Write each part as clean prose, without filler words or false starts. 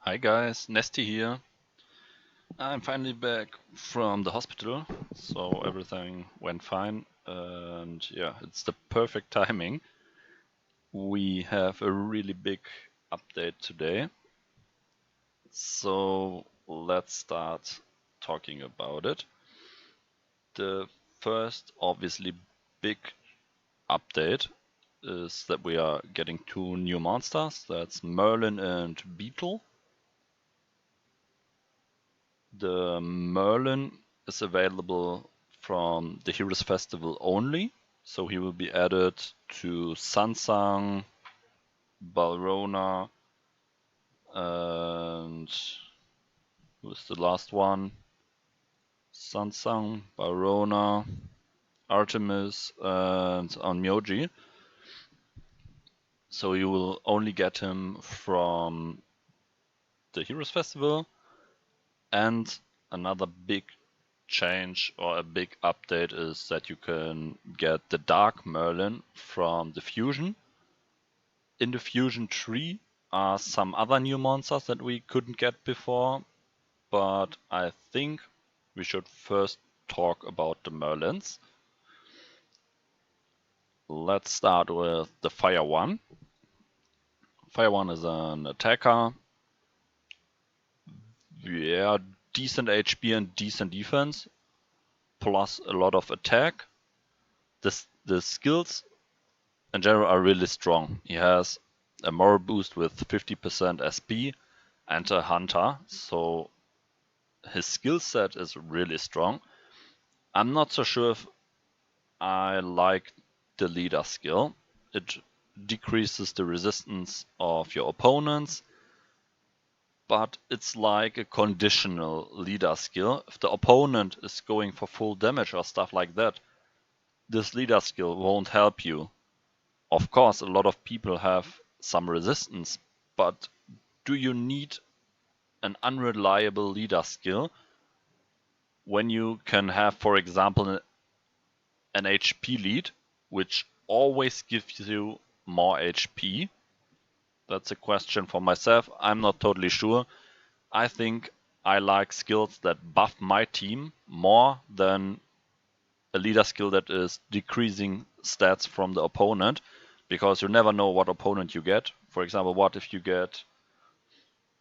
Hi guys, Nesty here. I'm finally back from the hospital, so everything went fine, and yeah, it's the perfect timing. We have a really big update today, so let's start talking about it. The first, obviously, big update is that we are getting two new monsters. That's Merlin and Beetle. The Merlin is available from the Heroes Festival only, so he will be added to Sansang, Balrona, and who's the last one? Sansang, Balrona, Artemis, and Onmyoji. So you will only get him from the Heroes Festival, and another big change or a big update is that you can get the Dark Merlin from the Fusion. In the Fusion tree are some other new monsters that we couldn't get before, but I think we should first talk about the Merlins. Let's start with the Fire One. Fire One is an attacker. Yeah, decent HP and decent defense, plus a lot of attack. The skills in general are really strong. He has a moral boost with 50% SP and a hunter, so his skill set is really strong. I'm not so sure if I like the leader skill. It decreases the resistance of your opponents, but it's like a conditional leader skill. If the opponent is going for full damage or stuff like that, this leader skill won't help you. Of course, a lot of people have some resistance, but do you need an unreliable leader skill when you can have, for example, an HP lead, which always gives you more HP? That's a question for myself. I'm not totally sure. I think I like skills that buff my team more than a leader skill that is decreasing stats from the opponent, because you never know what opponent you get. For example, what if you get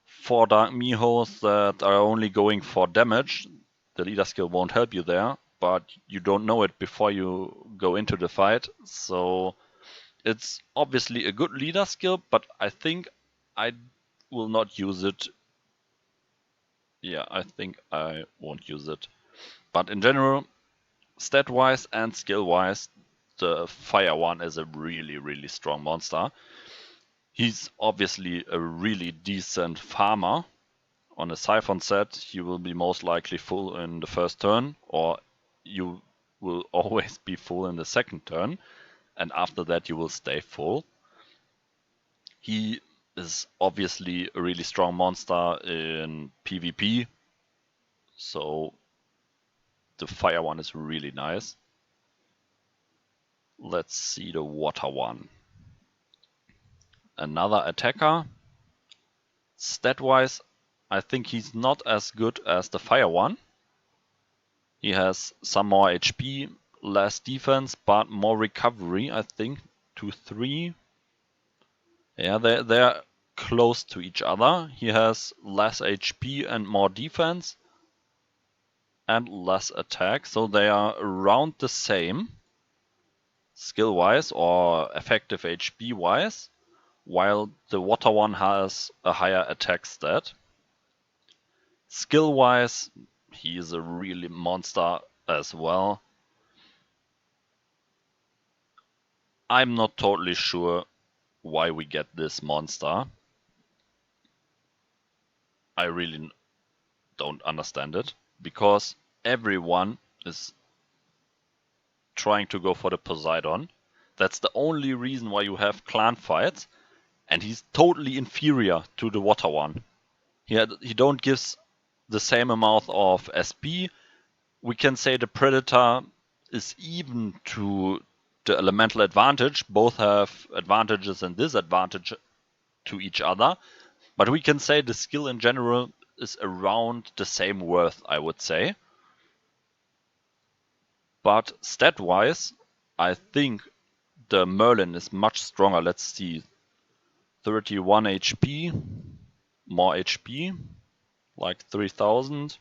4 Dark Mihos that are only going for damage? The leader skill won't help you there, but you don't know it before you go into the fight. So it's obviously a good leader skill, but I think I will not use it. Yeah, I think I won't use it. But in general, stat-wise and skill-wise, the Fire One is a really, really strong monster. He's obviously a really decent farmer. On a Siphon set, you will be most likely full in the first turn, or you will always be full in the second turn, and after that you will stay full. He is obviously a really strong monster in PvP, so the Fire One is really nice. Let's see the Water One. Another attacker. Stat-wise, I think he's not as good as the Fire One. He has some more HP, less defense, but more recovery, I think, to 3. Yeah, they're close to each other. He has less HP and more defense, and less attack, so they are around the same skill-wise or effective HP-wise, while the Water One has a higher attack stat. Skill-wise, he is a really monster as well. I'm not totally sure why we get this monster. I really don't understand it, because everyone is trying to go for the Poseidon. That's the only reason why you have clan fights, and he's totally inferior to the Water One. He don't gives the same amount of SP. We can say the Predator is even to the Elemental Advantage. Both have advantages and disadvantage to each other, But we can say the skill in general is around the same worth, I would say. But stat-wise, I think the Merlin is much stronger. Let's see. 31 HP, more HP, like 3000,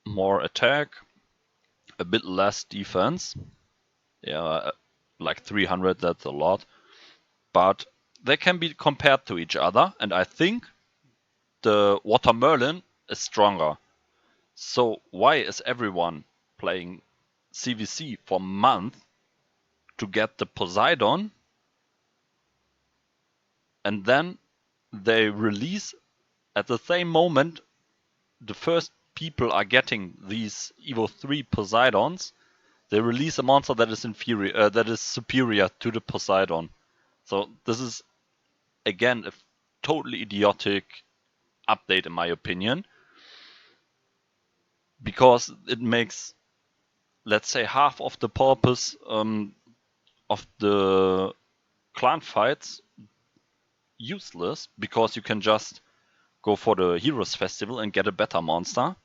more attack, a bit less defense. Yeah, like 300, that's a lot. But they can be compared to each other, and I think the Water Merlin is stronger. So why is everyone playing CVC for months to get the Poseidon, and then they release at the same moment the first people are getting these Evo 3 Poseidons, they release a monster that is inferior, that is superior to the Poseidon. So this is again a totally idiotic update in my opinion, because it makes, let's say, half of the purpose of the clan fights useless, because you can just go for the Heroes Festival and get a better monster.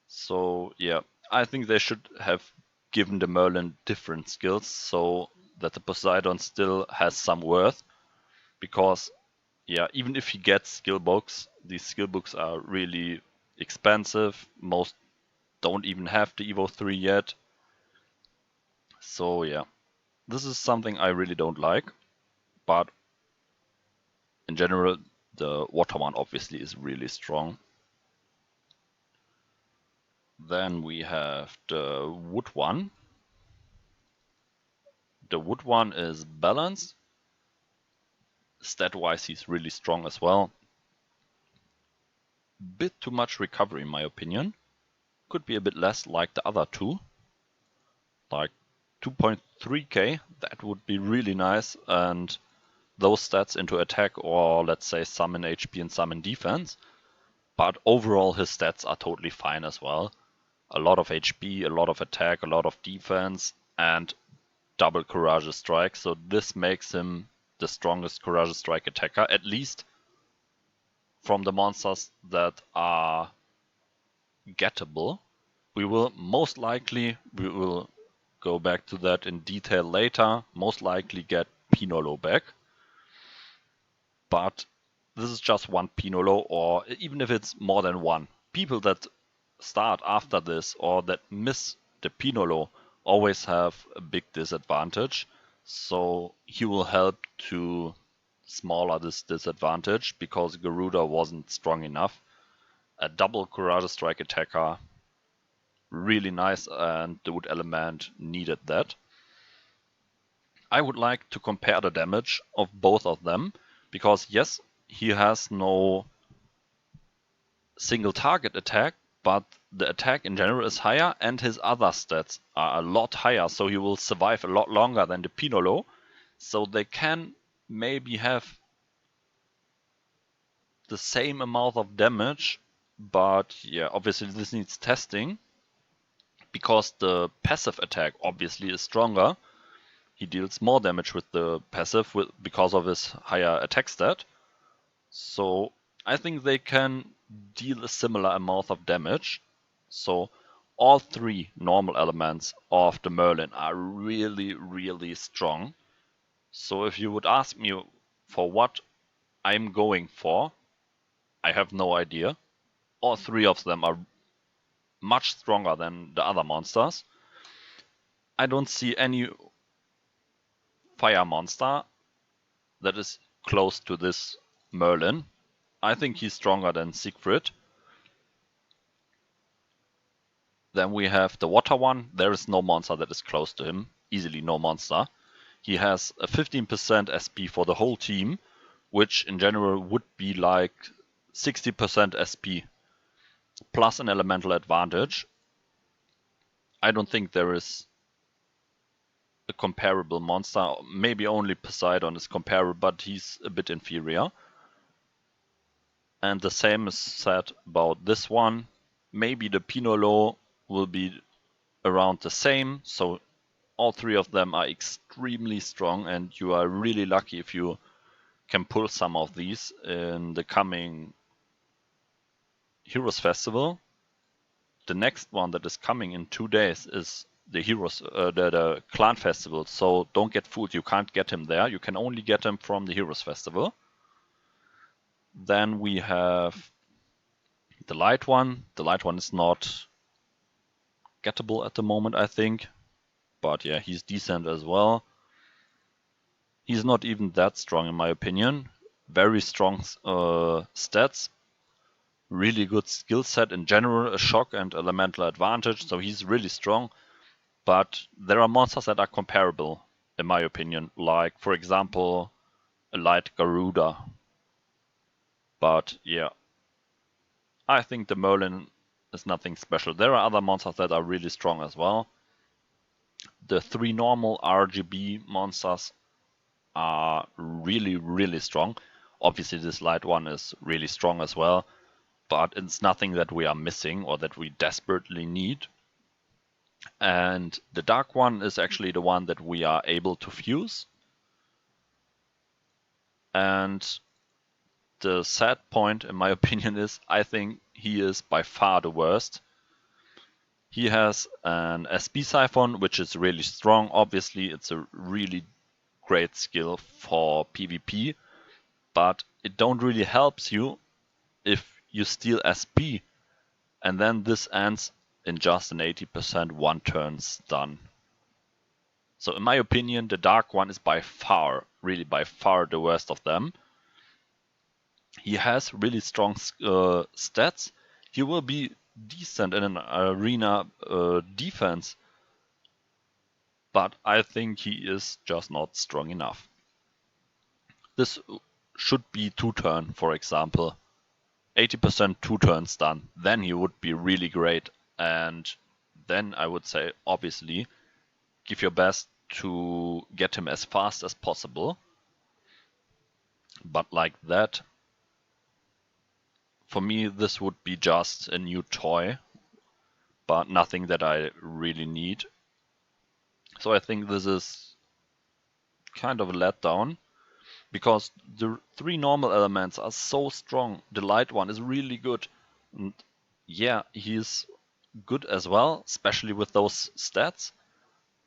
So yeah, I think they should have given the Merlin different skills so that the Poseidon still has some worth. Because yeah, even if he gets skill books, these skill books are really expensive. Most don't even have the Evo 3 yet. So yeah, this is something I really don't like. But in general, the water one obviously is really strong. Then we have the wood one. The wood one is balanced. Stat-wise, he's really strong as well. Bit too much recovery in my opinion. Could be a bit less like the other two. Like 2.3k, that would be really nice. And those stats into attack, or let's say some in HP and some in defense. But overall his stats are totally fine as well. A lot of HP, a lot of attack, a lot of defense, and double Courageous Strike. So this makes him the strongest Courageous Strike attacker, at least from the monsters that are gettable. We will go back to that in detail later, most likely get Pinolo back. But this is just one Pinolo, or even if it's more than one. People that start after this or that miss the Pinolo always have a big disadvantage. So he will help to smaller this disadvantage, because Garuda wasn't strong enough. A double Courageous Strike attacker, really nice, and the wood element needed that. I would like to compare the damage of both of them, because yes, he has no single target attack, but the attack in general is higher and his other stats are a lot higher, so he will survive a lot longer than the Pinolo. So they can maybe have the same amount of damage, but yeah, obviously this needs testing, because the passive attack obviously is stronger. He deals more damage with the passive because of his higher attack stat. So I think they can deal a similar amount of damage. So all three normal elements of the Merlin are really, really strong. So if you would ask me for what I'm going for, I have no idea. All three of them are much stronger than the other monsters. I don't see any fire monster that is close to this Merlin. I think he's stronger than Siegfried. Then we have the water one. There is no monster that is close to him. Easily no monster. He has a 15% SP for the whole team, which in general would be like 60% SP plus an elemental advantage. I don't think there is a comparable monster. Maybe only Poseidon is comparable, but he's a bit inferior. And the same is said about this one. Maybe the Pinolo will be around the same. So all three of them are extremely strong, and you are really lucky if you can pull some of these in the coming Heroes Festival. The next one that is coming in 2 days is the the Clan Festival. So don't get fooled. You can't get him there. You can only get him from the Heroes Festival. Then we have the light one. The light one is not gettable at the moment, I think. But yeah, he's decent as well. He's not even that strong in my opinion. Very strong stats. Really good skill set in general, a shock and elemental advantage. So he's really strong. But there are monsters that are comparable, in my opinion. Like, for example, a light Garuda. But yeah, I think the Merlin is nothing special. There are other monsters that are really strong as well. The 3 normal RGB monsters are really, really strong. Obviously, this light one is really strong as well, but it's nothing that we are missing or that we desperately need. And the dark one is actually the one that we are able to fuse. And the sad point, in my opinion, is I think he is by far the worst. He has an SB Siphon, which is really strong. Obviously, it's a really great skill for PvP, but it don't really helps you if you steal SB, and then this ends in just an 80% one-turn stun. So in my opinion, the Dark one is by far, really by far the worst of them. He has really strong stats. He will be decent in an arena defense, but I think he is just not strong enough. This should be 2-turn, for example. 80% 2-turn stun. Then he would be really great. And then I would say, obviously, give your best to get him as fast as possible. But like that, for me, this would be just a new toy, but nothing that I really need. So I think this is kind of a letdown, because the 3 normal elements are so strong. The light one is really good. And yeah, he's good as well, especially with those stats.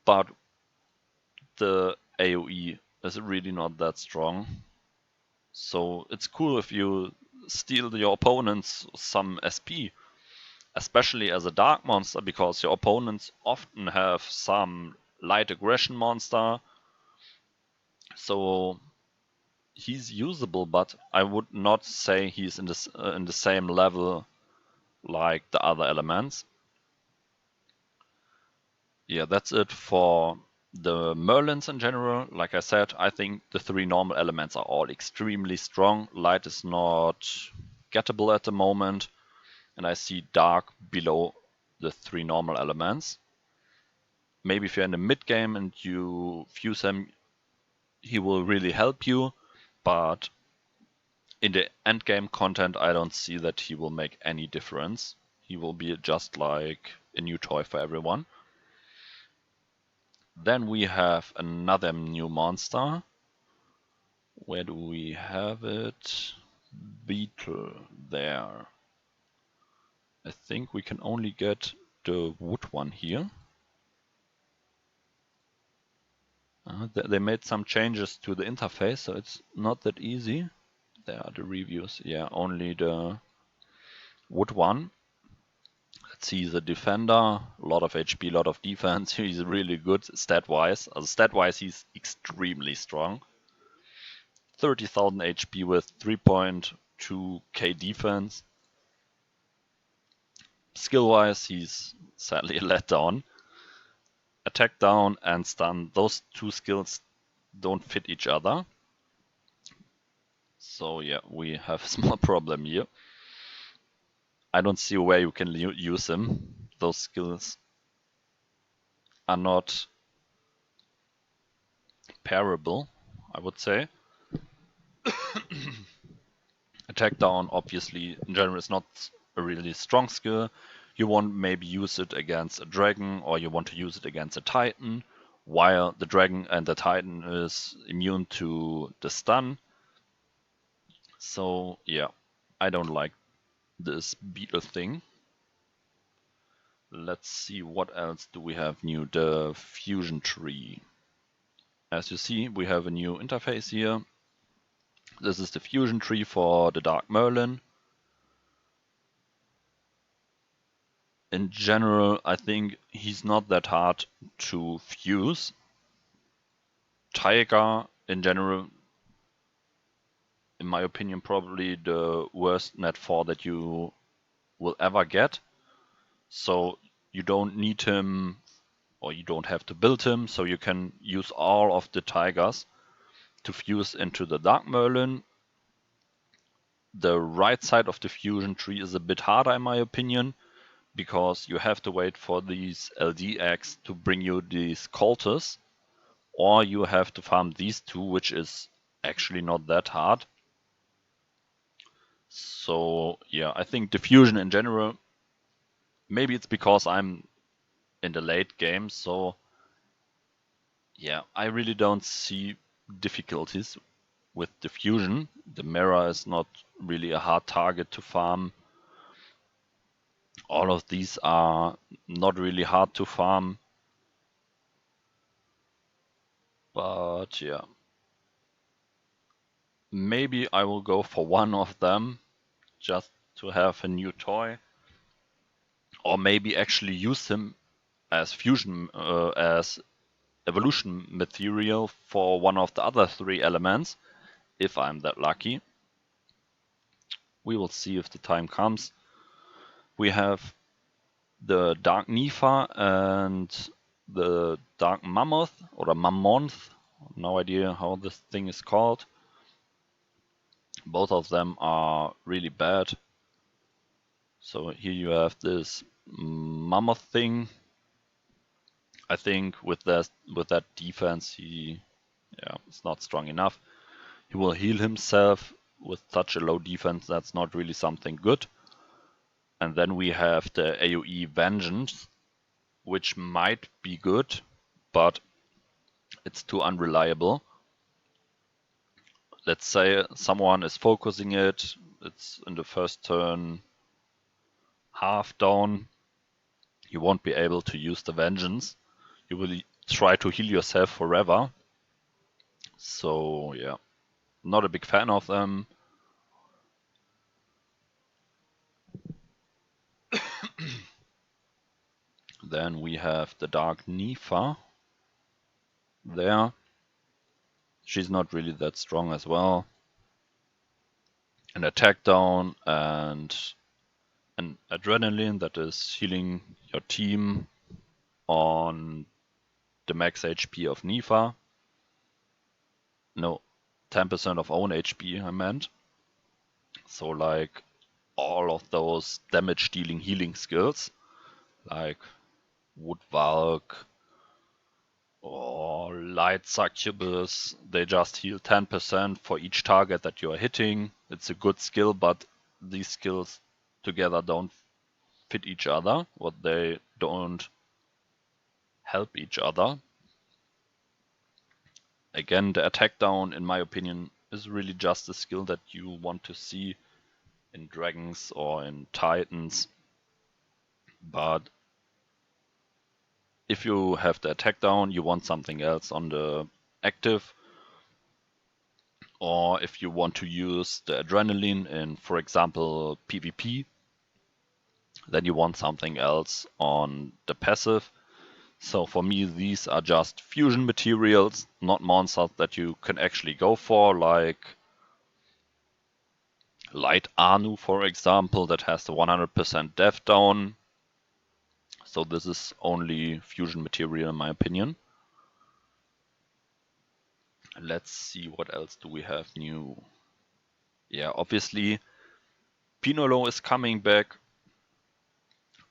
But the AoE is really not that strong. So it's cool if you steal your opponents some SP, especially as a dark monster, because your opponents often have some light aggression monster. So he's usable, but I would not say he's in the same level like the other elements. Yeah, that's it for the Merlins in general. Like I said, I think the 3 normal elements are all extremely strong. Light is not gettable at the moment, and I see dark below the 3 normal elements. Maybe if you're in the mid game and you fuse him, he will really help you, but in the end game content, I don't see that he will make any difference. He will be just like a new toy for everyone. Then we have another new monster. Where do we have it? Beetle, there. I think we can only get the wood one here. They made some changes to the interface, so it's not that easy. There are the reviews. Yeah, only the wood one. Let's see, the defender, a lot of HP, a lot of defense. He's really good stat-wise. Stat-wise, he's extremely strong. 30,000 HP with 3.2k defense. Skill-wise, he's sadly a letdown. Attack down and stun, those 2 skills don't fit each other. So yeah, we have a small problem here. I don't see where you can use him. Those skills are not pairable, I would say. Attack down, obviously, in general, is not a really strong skill. You want maybe use it against a dragon, or you want to use it against a titan, while the dragon and the titan is immune to the stun. So yeah, I don't like this beetle thing. Let's see what else do we have new. The fusion tree. As you see, we have a new interface here. This is the fusion tree for the Dark Merlin. In general, I think he's not that hard to fuse. Tiger, in general, in my opinion, probably the worst net 4 that you will ever get. So you don't need him, or you don't have to build him, so you can use all of the Tigers to fuse into the Dark Merlin. The right side of the fusion tree is a bit harder in my opinion, because you have to wait for these LDX to bring you these cultists, or you have to farm these two, which is actually not that hard. So yeah, I think the fusion in general, maybe it's because I'm in the late game, so yeah, I really don't see difficulties with the fusion. The mirror is not really a hard target to farm. All of these are not really hard to farm. But yeah, maybe I will go for one of them just to have a new toy. Or maybe actually use him as fusion, as evolution material for one of the other 3 elements, if I'm that lucky. We will see if the time comes. We have the Dark Nifa and the Dark Mammoth, or Mammoth, no idea how this thing is called. Both of them are really bad. So here you have this Mammoth thing. I think with that defense, it's not strong enough. He will heal himself with such a low defense. That's not really something good. And then we have the AoE Vengeance, which might be good, but it's too unreliable. Let's say someone is focusing it, it's in the first turn half down, you won't be able to use the Vengeance. You will try to heal yourself forever. So yeah, not a big fan of them. Then we have the Dark Nifa there. She's not really that strong as well. An attack down and an adrenaline that is healing your team on the max HP of Nifa. No, 10% of own HP, I meant. So like all of those damage dealing healing skills, like Woodvalk or Light Succubus, they just heal 10% for each target that you are hitting. It's a good skill, but these skills together don't fit each other, or they don't help each other. Again, the attack down, in my opinion, is really just a skill that you want to see in Dragons or in Titans. But if you have the attack down, you want something else on the active. Or if you want to use the adrenaline in, for example, PvP, then you want something else on the passive. So for me, these are just fusion materials, not monsters that you can actually go for, like Light Anu, for example, that has the 100% death down. So this is only fusion material in my opinion. Let's see what else do we have new. Yeah, obviously Pinolo is coming back.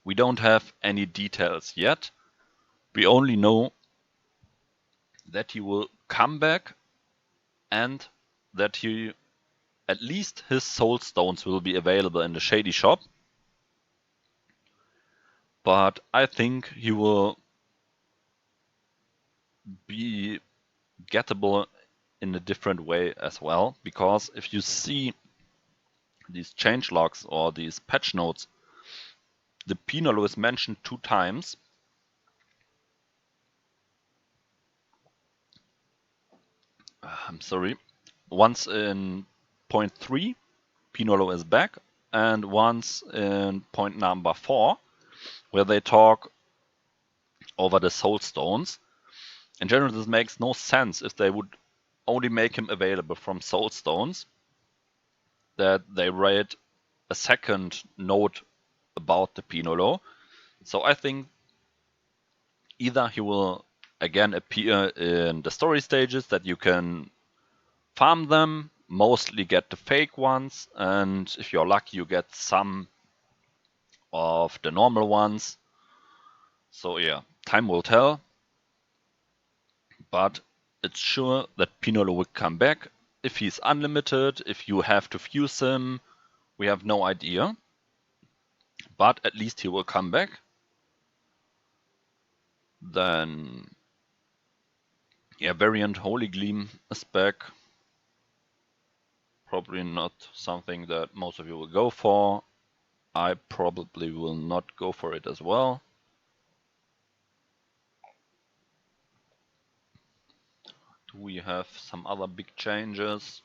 We don't have any details yet. We only know that he will come back and that he, at least his soul stones will be available in the Shady Shop. But I think he will be gettable in a different way as well, because if you see these change logs or these patch notes, the Pinolo is mentioned 2 times. I'm sorry. Once in point 3, Pinolo is back, and once in point number 4, where they talk over the soul stones. In general, this makes no sense if they would only make him available from soul stones, that they write a second note about the Pinolo. So I think either he will again appear in the story stages that you can farm them, mostly get the fake ones, and if you're lucky you get some of the normal ones. So yeah, time will tell, but it's sure that Pinolo will come back. If he's unlimited, if you have to fuse him, we have no idea. But at least he will come back. Then, yeah, variant Holy Gleam is back. Probably not something that most of you will go for. I probably will not go for it as well. Do we have some other big changes?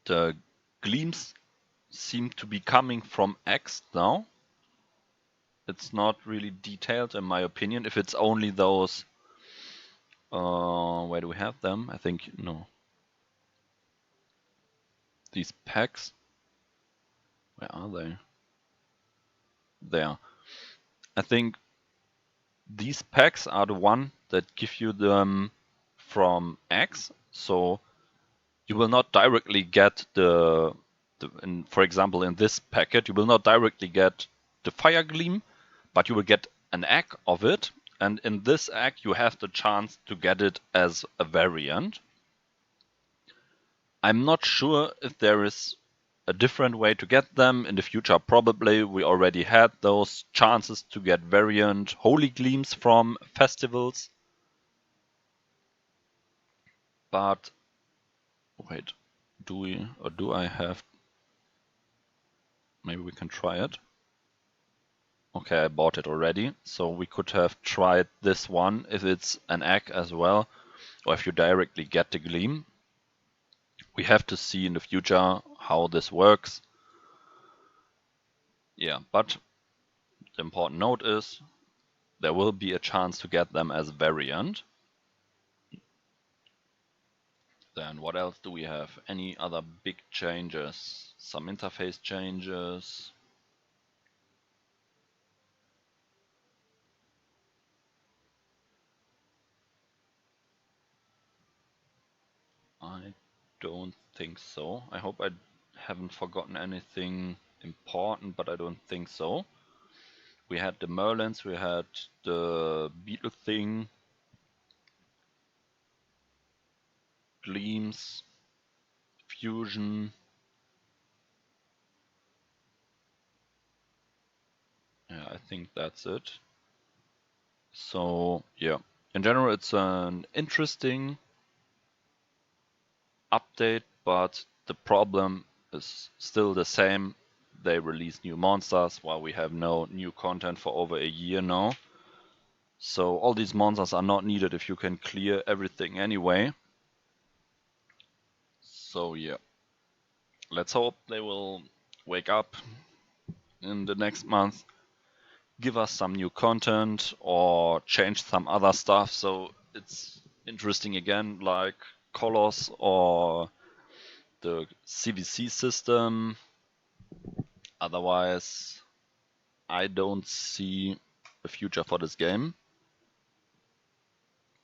The gleams seem to be coming from X now. It's not really detailed in my opinion. If it's only those, where do we have them? I think, no. These packs, where are they? There. I think these packs are the one that give you them from X. So you will not directly get for example, in this packet, you will not directly get the Fire Gleam, but you will get an egg of it. And in this egg, you have the chance to get it as a variant. I'm not sure if there is a different way to get them in the future. Probably we already had those chances to get variant Holy Gleams from festivals. But wait, do I have? Maybe we can try it. Okay, I bought it already, so we could have tried this one if it's an egg as well, or if you directly get the gleam. We have to see in the future how this works. Yeah, but the important note is there will be a chance to get them as variant. Then what else do we have? Any other big changes? Some interface changes. I don't think so. I hope I haven't forgotten anything important, but I don't think so. We had the Merlins, we had the Beetle thing, Gleams, Fusion. Yeah, I think that's it. So, yeah, in general, it's an interesting update, but the problem is still the same. They release new monsters while we have no new content for over a year now. So all these monsters are not needed if you can clear everything anyway. So yeah, let's hope they will wake up in the next month, give us some new content or change some other stuff so it's interesting again, like colors or the CVC system. Otherwise, I don't see a future for this game.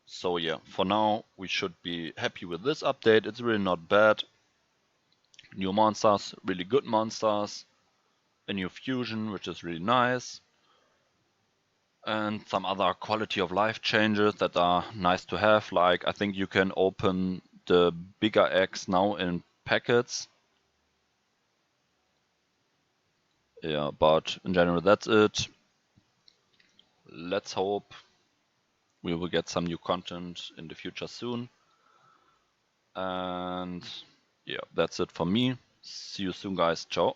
So yeah, for now we should be happy with this update. It's really not bad. New monsters, really good monsters. A new fusion, which is really nice. And some other quality of life changes that are nice to have. Like I think you can open the bigger eggs now in packets. Yeah, but in general that's it. Let's hope we will get some new content in the future soon. And yeah, that's it for me. See you soon, guys. Ciao.